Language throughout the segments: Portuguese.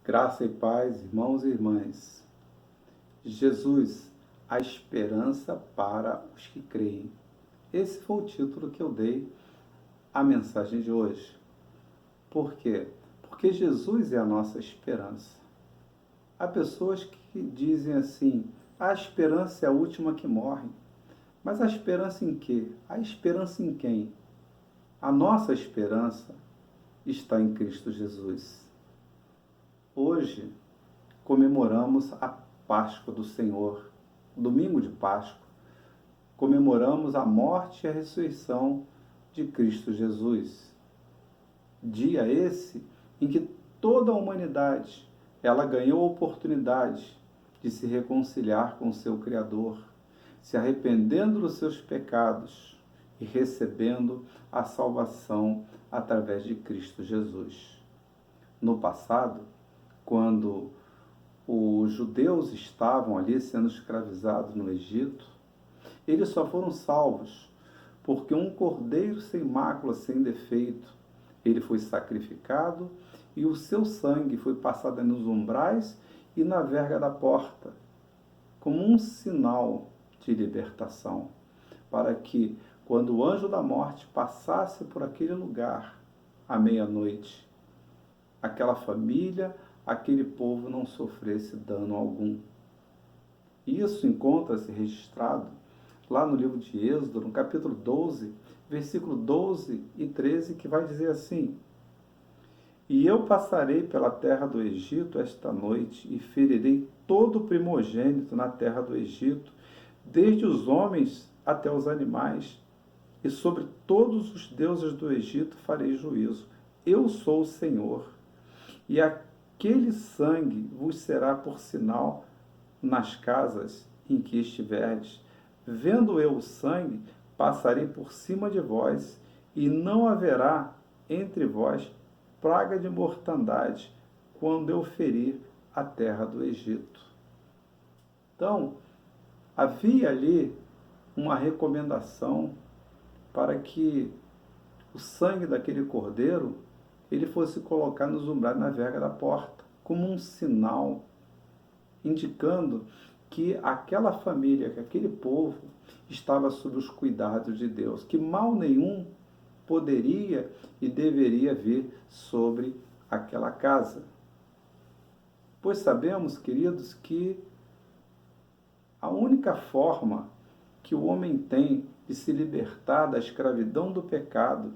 Graça e paz, irmãos e irmãs. Jesus, a esperança para os que creem. Esse foi o título que eu dei à mensagem de hoje. Por quê? Porque Jesus é a nossa esperança. Há pessoas que dizem assim: a esperança é a última que morre. Mas a esperança em quê? A esperança em quem? A nossa esperança está em Cristo Jesus. Hoje comemoramos a Páscoa do Senhor, domingo de Páscoa. Comemoramos a morte e a ressurreição de Cristo Jesus. Dia esse em que toda a humanidade ela ganhou a oportunidade de se reconciliar com o seu Criador, se arrependendo dos seus pecados e recebendo a salvação através de Cristo Jesus. No passado, quando os judeus estavam ali sendo escravizados no Egito, eles só foram salvos porque um cordeiro sem mácula, sem defeito, ele foi sacrificado e o seu sangue foi passado nos umbrais e na verga da porta, como um sinal de libertação, para que, quando o anjo da morte passasse por aquele lugar à meia-noite, aquela família, aquele povo não sofresse dano algum. Isso encontra-se registrado lá no livro de Êxodo, no capítulo 12, versículo 12 e 13, que vai dizer assim: E eu passarei pela terra do Egito esta noite e ferirei todo o primogênito na terra do Egito, desde os homens até os animais, e sobre todos os deuses do Egito farei juízo. Eu sou o Senhor. E aquele sangue vos será por sinal nas casas em que estiverdes. Vendo eu o sangue, passarei por cima de vós, e não haverá entre vós praga de mortandade, quando eu ferir a terra do Egito. Então, havia ali uma recomendação para que o sangue daquele cordeiro ele fosse colocado nos umbrais na verga da porta, como um sinal, indicando que aquela família, que aquele povo estava sob os cuidados de Deus, que mal nenhum poderia e deveria vir sobre aquela casa. Pois sabemos, queridos, que a única forma que o homem tem de se libertar da escravidão do pecado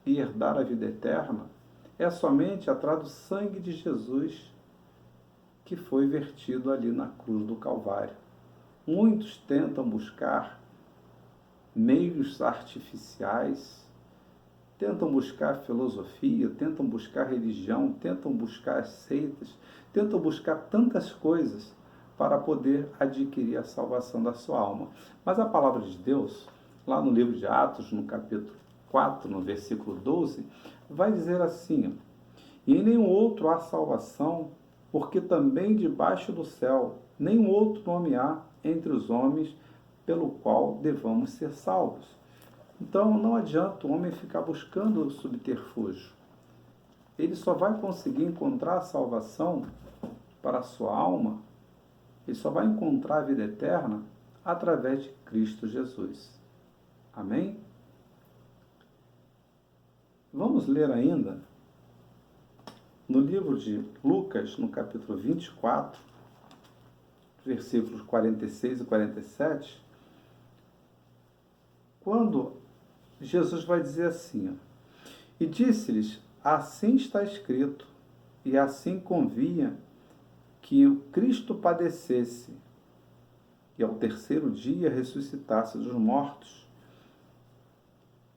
e herdar a vida eterna é somente atrás do sangue de Jesus que foi vertido ali na cruz do Calvário. Muitos tentam buscar meios artificiais, tentam buscar filosofia, tentam buscar religião, tentam buscar seitas, tentam buscar tantas coisas para poder adquirir a salvação da sua alma. Mas a palavra de Deus, lá no livro de Atos, no capítulo 4, no versículo 12, vai dizer assim: E em nenhum outro há salvação, porque também debaixo do céu nenhum outro nome há entre os homens pelo qual devamos ser salvos. Então não adianta o homem ficar buscando o subterfúgio. Ele só vai conseguir encontrar a salvação para a sua alma, ele só vai encontrar a vida eterna através de Cristo Jesus. Amém? Vamos ler ainda no livro de Lucas, no capítulo 24, versículos 46 e 47, quando Jesus vai dizer assim: E disse-lhes, assim está escrito, e assim convinha que o Cristo padecesse, e ao terceiro dia ressuscitasse dos mortos,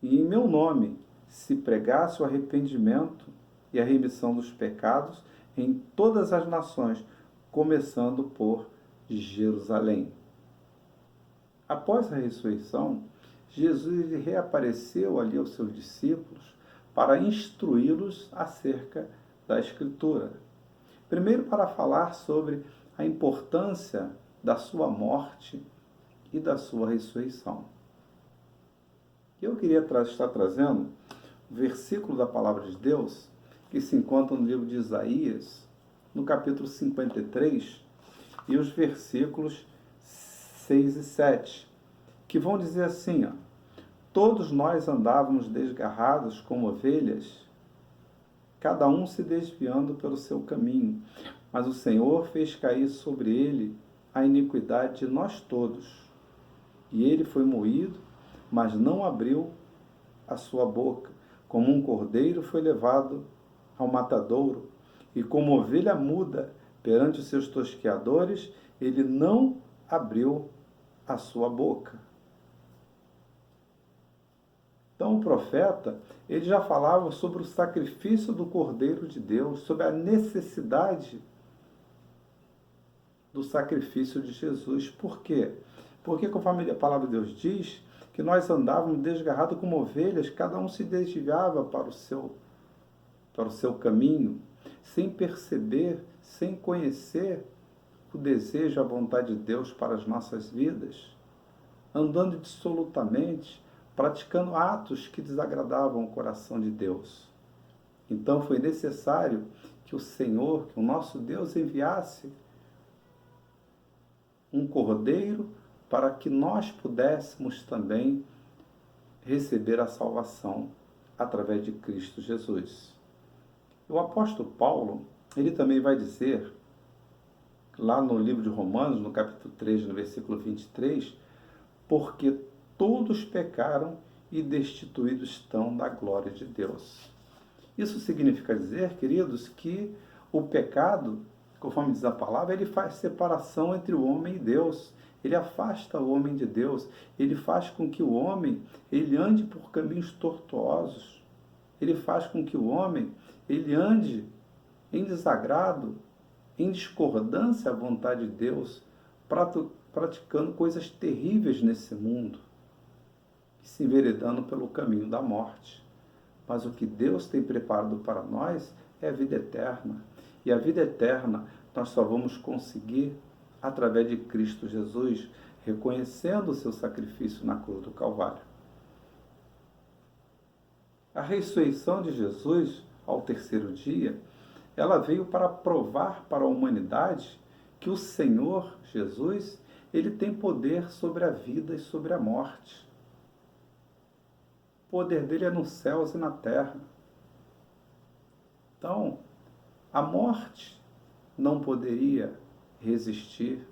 e em meu nome se pregasse o arrependimento e a remissão dos pecados em todas as nações, começando por Jerusalém. Após a ressurreição, Jesus reapareceu ali aos seus discípulos para instruí-los acerca da Escritura. Primeiro, para falar sobre a importância da sua morte e da sua ressurreição. Eu queria estar trazendo um versículo da Palavra de Deus que se encontra no livro de Isaías, no capítulo 53 e os versículos 6 e 7, que vão dizer assim, ó: todos nós andávamos desgarrados como ovelhas, cada um se desviando pelo seu caminho, mas o Senhor fez cair sobre ele a iniquidade de nós todos. E ele foi moído, mas não abriu a sua boca. Como um cordeiro foi levado ao matadouro, e como ovelha muda perante os seus tosqueadores, ele não abriu a sua boca. Então o profeta, ele já falava sobre o sacrifício do Cordeiro de Deus, sobre a necessidade do sacrifício de Jesus. Por quê? Porque, conforme a palavra de Deus diz, que nós andávamos desgarrados como ovelhas, cada um se desviava para o seu caminho, sem perceber, sem conhecer o desejo, a vontade de Deus para as nossas vidas, andando dissolutamente, praticando atos que desagradavam o coração de Deus. Então foi necessário que o Senhor, que o nosso Deus, enviasse um cordeiro para que nós pudéssemos também receber a salvação através de Cristo Jesus. O apóstolo Paulo, ele também vai dizer, lá no livro de Romanos, no capítulo 3, no versículo 23, porque todos pecaram e destituídos estão da glória de Deus. Isso significa dizer, queridos, que o pecado, conforme diz a palavra, ele faz separação entre o homem e Deus. Ele afasta o homem de Deus. Ele faz com que o homem ele ande por caminhos tortuosos. Ele faz com que o homem ele ande em desagrado, em discordância à vontade de Deus, praticando coisas terríveis nesse mundo, se enveredando pelo caminho da morte. Mas o que Deus tem preparado para nós é a vida eterna. E a vida eterna nós só vamos conseguir através de Cristo Jesus, reconhecendo o seu sacrifício na cruz do Calvário. A ressurreição de Jesus ao terceiro dia, ela veio para provar para a humanidade que o Senhor Jesus, ele tem poder sobre a vida e sobre a morte. O poder dele é nos céus e na terra. Então, a morte não poderia resistir.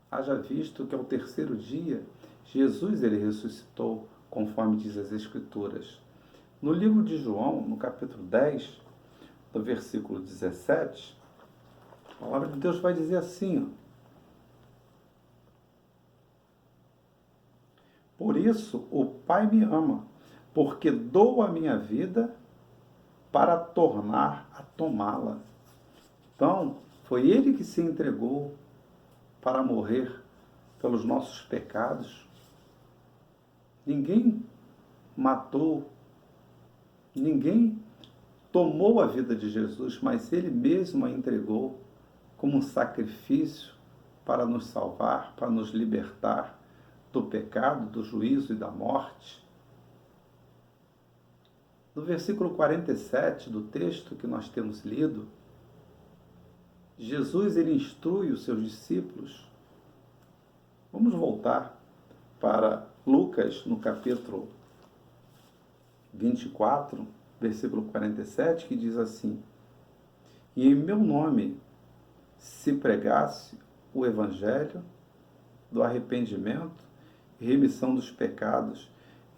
Haja visto que ao terceiro dia, Jesus ele ressuscitou, conforme diz as Escrituras. No livro de João, no capítulo 10, no versículo 17, a palavra de Deus vai dizer assim, ó: por isso o Pai me ama, porque dou a minha vida para tornar a tomá-la. Então, foi Ele que se entregou para morrer pelos nossos pecados. Ninguém matou, ninguém tomou a vida de Jesus, mas Ele mesmo a entregou como um sacrifício para nos salvar, para nos libertar do pecado, do juízo e da morte. No versículo 47 do texto que nós temos lido, Jesus ele instrui os seus discípulos. Vamos voltar para Lucas, no capítulo 24, versículo 47, que diz assim: e em meu nome se pregasse o evangelho do arrependimento e remissão dos pecados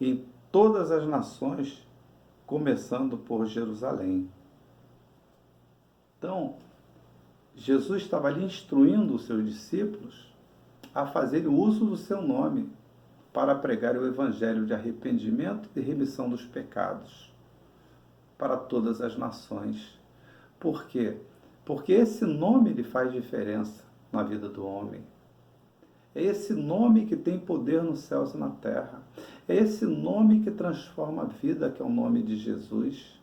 em todas as nações, começando por Jerusalém. Então, Jesus estava ali instruindo os seus discípulos a fazerem uso do seu nome para pregar o evangelho de arrependimento e remissão dos pecados para todas as nações. Por quê? Porque esse nome ele faz diferença na vida do homem. É esse nome que tem poder nos céus e na terra. É esse nome que transforma a vida, que é o nome de Jesus.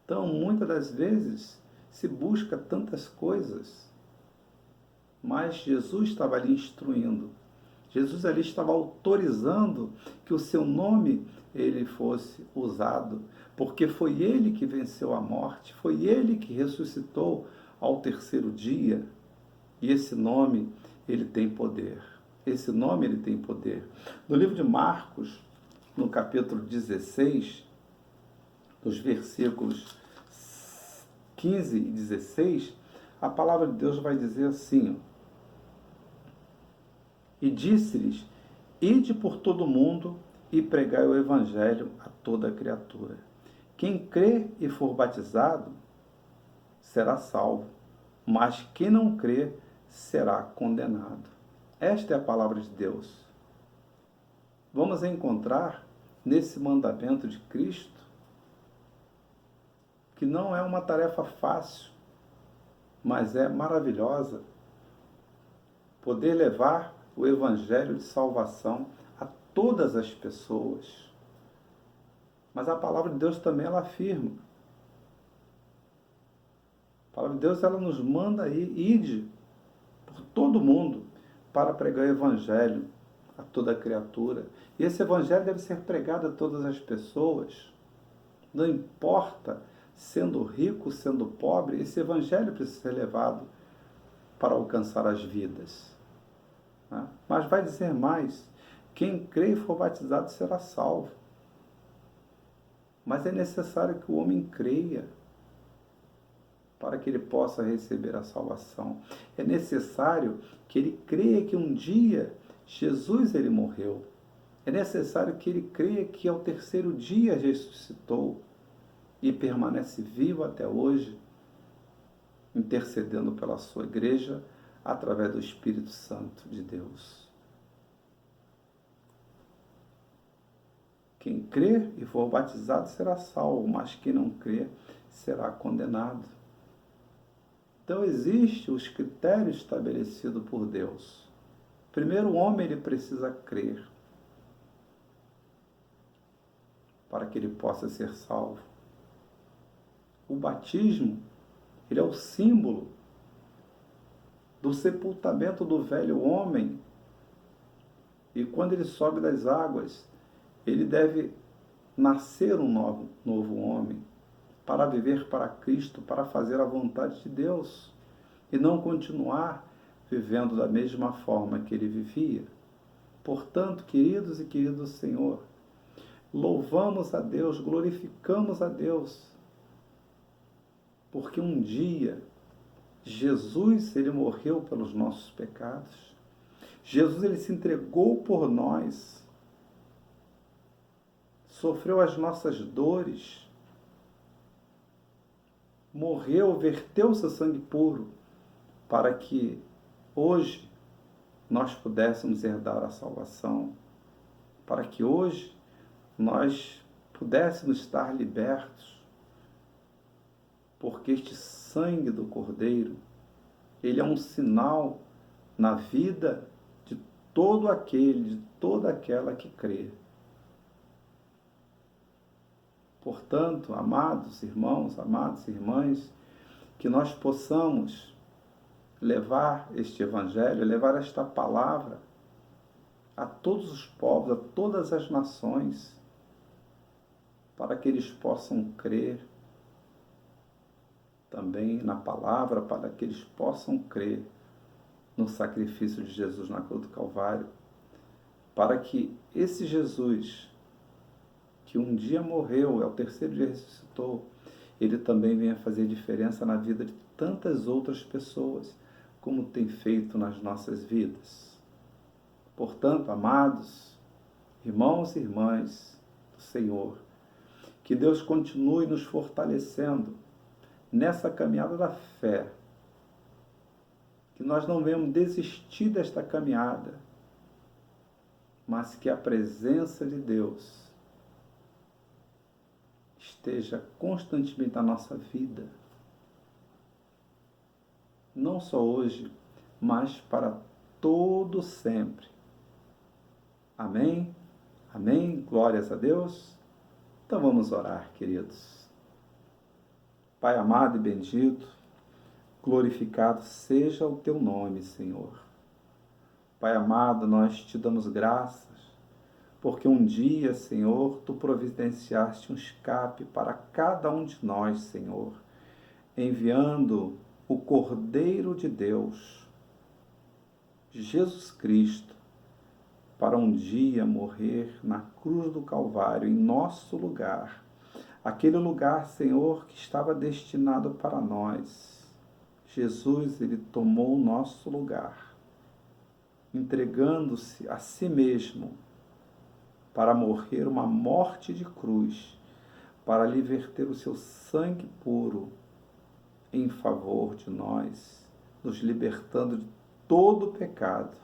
Então, muitas das vezes, se busca tantas coisas, mas Jesus estava ali instruindo. Jesus ali estava autorizando que o seu nome ele fosse usado, porque foi ele que venceu a morte, foi ele que ressuscitou ao terceiro dia, e esse nome, ele tem poder. Esse nome, ele tem poder. No livro de Marcos, no capítulo 16, nos versículos 15 e 16, a palavra de Deus vai dizer assim, ó, e disse-lhes, ide por todo o mundo e pregai o evangelho a toda criatura. Quem crê e for batizado será salvo, mas quem não crê será condenado. Esta é a palavra de Deus. Vamos encontrar nesse mandamento de Cristo que não é uma tarefa fácil, mas é maravilhosa poder levar o evangelho de salvação a todas as pessoas. Mas a palavra de Deus também ela afirma. A palavra de Deus ela nos manda ir, ide por todo mundo para pregar o evangelho a toda criatura. E esse evangelho deve ser pregado a todas as pessoas. Não importa, sendo rico, sendo pobre, esse evangelho precisa ser levado para alcançar as vidas. Mas vai dizer mais, quem crê e for batizado será salvo. Mas é necessário que o homem creia para que ele possa receber a salvação. É necessário que ele creia que um dia Jesus ele morreu. É necessário que ele creia que ao terceiro dia ressuscitou e permanece vivo até hoje, intercedendo pela sua igreja através do Espírito Santo de Deus. Quem crê e for batizado será salvo, mas quem não crê será condenado. Então, existem os critérios estabelecidos por Deus. Primeiro, o homem ele precisa crer para que ele possa ser salvo. O batismo, ele é o símbolo do sepultamento do velho homem. E quando ele sobe das águas, ele deve nascer um novo homem, para viver para Cristo, para fazer a vontade de Deus, e não continuar vivendo da mesma forma que ele vivia. Portanto, queridos e queridos do Senhor, louvamos a Deus, glorificamos a Deus, porque um dia Jesus ele morreu pelos nossos pecados. Jesus ele se entregou por nós, sofreu as nossas dores, morreu, verteu seu sangue puro, para que hoje nós pudéssemos herdar a salvação, para que hoje nós pudéssemos estar libertos, porque este sangue do Cordeiro, ele é um sinal na vida de todo aquele, de toda aquela que crê. Portanto, amados irmãos, amadas irmãs, que nós possamos levar este evangelho, levar esta palavra a todos os povos, a todas as nações, para que eles possam crer também na palavra, para que eles possam crer no sacrifício de Jesus na cruz do Calvário, para que esse Jesus, que um dia morreu, ao terceiro dia ressuscitou, ele também venha fazer diferença na vida de tantas outras pessoas, como tem feito nas nossas vidas. Portanto, amados irmãos e irmãs do Senhor, que Deus continue nos fortalecendo nessa caminhada da fé, que nós não venhamos desistir desta caminhada, mas que a presença de Deus esteja constantemente na nossa vida, não só hoje, mas para todo sempre. Amém? Amém? Glórias a Deus. Então vamos orar, queridos. Pai amado e bendito, glorificado seja o teu nome, Senhor. Pai amado, nós te damos graças, porque um dia, Senhor, Tu providenciaste um escape para cada um de nós, Senhor, enviando o Cordeiro de Deus, Jesus Cristo, para um dia morrer na cruz do Calvário, em nosso lugar. Aquele lugar, Senhor, que estava destinado para nós. Jesus, Ele tomou o nosso lugar, entregando-se a si mesmo para morrer uma morte de cruz, para lhe verter o seu sangue puro em favor de nós, nos libertando de todo o pecado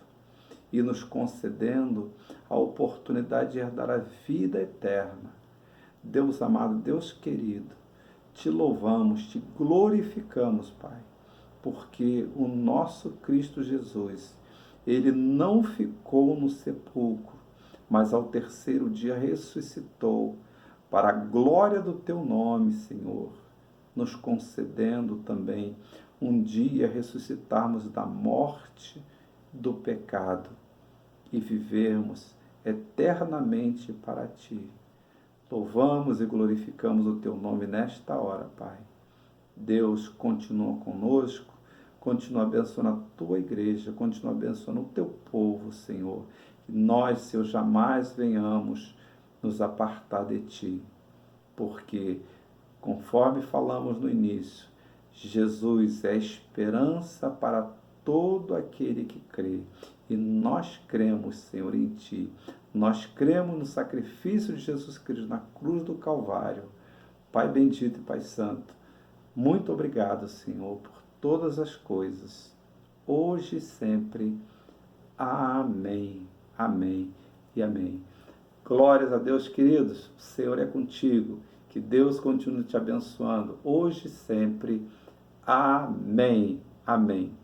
e nos concedendo a oportunidade de herdar a vida eterna. Deus amado, Deus querido, te louvamos, te glorificamos, Pai, porque o nosso Cristo Jesus, Ele não ficou no sepulcro, mas ao terceiro dia ressuscitou, para a glória do Teu nome, Senhor, nos concedendo também um dia ressuscitarmos da morte do pecado e vivermos eternamente para Ti. Louvamos e glorificamos o Teu nome nesta hora, Pai. Deus continua conosco, continua abençoando a Tua igreja, continua abençoando o Teu povo, Senhor. Que nós, Senhor, jamais venhamos nos apartar de Ti, porque, conforme falamos no início, Jesus é a esperança para todo aquele que crê. E nós cremos, Senhor, em Ti. Nós cremos no sacrifício de Jesus Cristo na cruz do Calvário. Pai bendito e Pai santo, muito obrigado, Senhor, por todas as coisas, hoje e sempre. Amém, amém e amém. Glórias a Deus, queridos. O Senhor é contigo. Que Deus continue te abençoando, hoje e sempre. Amém, amém.